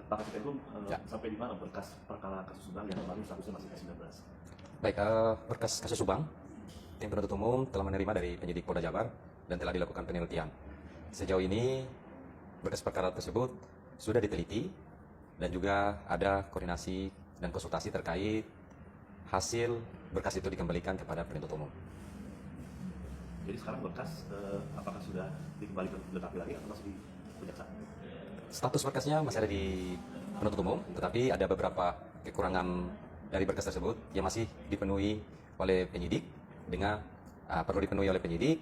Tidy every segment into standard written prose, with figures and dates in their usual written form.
Pak Kasih Penkum, Ya. sampai di mana berkas perkara kasus Subang yang kemarin statusnya masih P19? Baik, berkas kasus Subang, tim penuntut umum telah menerima dari penyidik Polda Jabar dan telah dilakukan penelitian. Sejauh ini, berkas perkara tersebut sudah diteliti dan juga ada koordinasi dan konsultasi terkait hasil berkas itu dikembalikan kepada penuntut umum. Jadi sekarang berkas apakah sudah dikembalikan dilengkapi lagi atau masih di kejaksaan? Status berkasnya masih ada di penuntut umum, tetapi ada beberapa kekurangan dari berkas tersebut yang masih dipenuhi oleh penyidik dengan perlu dipenuhi oleh penyidik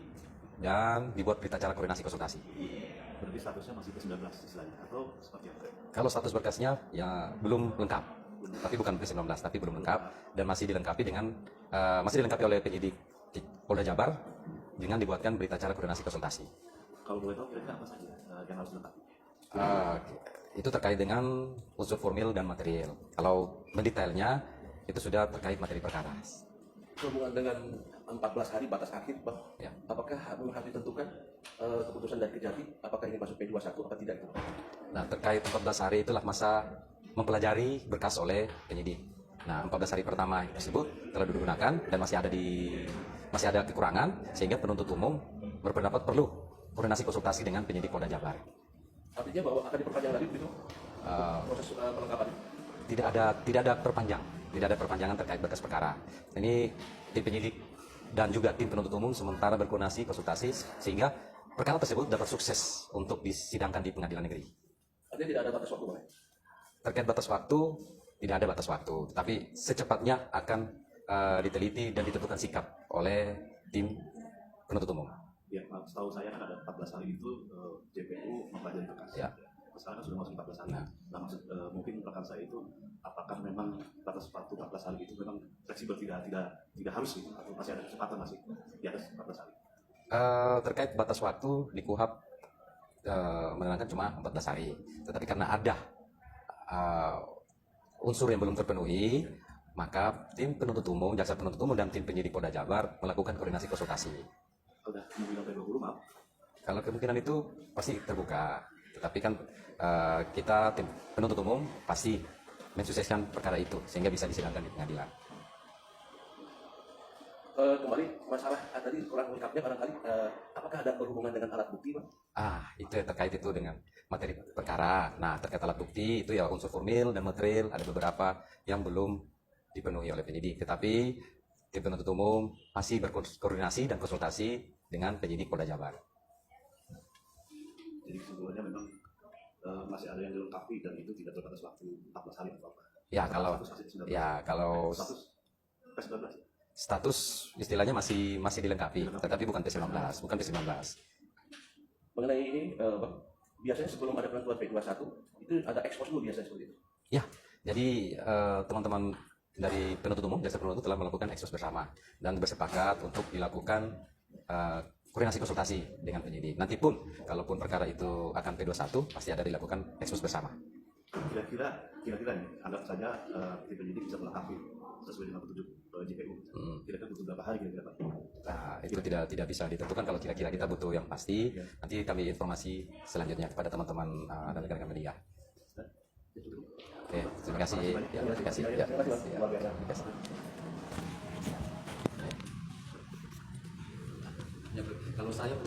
dan dibuat berita acara koordinasi konsultasi. Berarti statusnya masih P19 istilahnya atau seperti apa? Kalau status berkasnya ya belum lengkap, tapi bukan P19, tapi belum lengkap dan masih dilengkapi oleh penyidik Polda Jabar dengan dibuatkan berita acara koordinasi konsultasi. Kalau boleh tahu kira-kira apa saja yang harus dilengkapi? Itu terkait dengan unsur formil dan material. Kalau mendetailnya itu sudah terkait materi perkara. Sehubungan dengan 14 hari batas akhir, Bang, Ya. apakah harus ditentukan keputusan dari Kejati, apakah ini masuk P21 atau tidak itu? Nah, terkait 14 hari itulah masa mempelajari berkas oleh penyidik. Nah, 14 hari pertama tersebut telah digunakan dan masih ada kekurangan sehingga penuntut umum berpendapat perlu koordinasi konsultasi dengan penyidik Polda Jabar. Artinya bahwa akan diperpanjang lagi begitu proses perlengkapan? Tidak ada perpanjangan terkait berkas perkara. Ini tim penyidik dan juga tim penuntut umum sementara berkoordinasi konsultasi sehingga perkara tersebut dapat sukses untuk disidangkan di pengadilan negeri. Artinya tidak ada batas waktu, Bang? Terkait batas waktu, tidak ada batas waktu, tapi secepatnya akan diteliti dan ditentukan sikap oleh tim penuntut umum. Ya, setahu saya kan ada 14 hari itu JPU mempelajari berkas. Ya. Sekarang kan sudah masuk 14 hari. Nah. Nah, maksud mungkin rekan saya itu apakah memang batas waktu 14 hari itu memang fleksibel, tidak harus gitu, atau masih ada kesempatan masih di atas 14 hari? Terkait batas waktu di KUHP menerangkan cuma 14 hari, tetapi karena ada unsur yang belum terpenuhi, maka tim penuntut umum, jaksa penuntut umum dan tim penyidik Polda Jabar melakukan koordinasi konsultasi. Udah kemungkinan P20, maaf. Kalau kemungkinan itu pasti terbuka, tetapi kan kita tim penuntut umum pasti mensukseskan perkara itu sehingga bisa disidangkan di pengadilan. Kembali masalah tadi kurang lengkapnya barangkali apakah ada berhubungan dengan alat bukti, Bang? Itu terkait itu dengan materi perkara. Nah, terkait alat bukti itu ya unsur formil dan material ada beberapa yang belum dipenuhi oleh penyidik, tetapi tim penuntut umum masih berkoordinasi dan konsultasi dengan penyidik Polda Jabar. Jadi kesimpulannya memang masih ada yang dilengkapi dan itu tidak berbatas waktu 14 hari atau apa? Kalau status P19. Status istilahnya masih dilengkapi, tetapi bukan P19. Mengenai ini, Bang, biasanya sebelum ada penentuan P21 itu ada ekspos dulu biasanya seperti itu. Ya, jadi teman-teman dari penuntut umum, jaksa penuntut telah melakukan ekspos bersama dan bersepakat untuk dilakukan koordinasi konsultasi dengan penyidik. Nanti pun, kalaupun perkara itu akan P21, pasti ada dilakukan ekspos bersama. Kira-kira nih, anggap saja tim penyidik bisa melengkapi sesuai dengan petunjuk JPU. Kira-kira butuh berapa hari kira-kira, Pak? Nah, itu tidak bisa ditentukan kalau kira-kira kita butuh yang pasti. Nanti kami informasi selanjutnya kepada teman-teman dan rekan-rekan media. Oke, terima kasih. Terima kasih. Kalau saya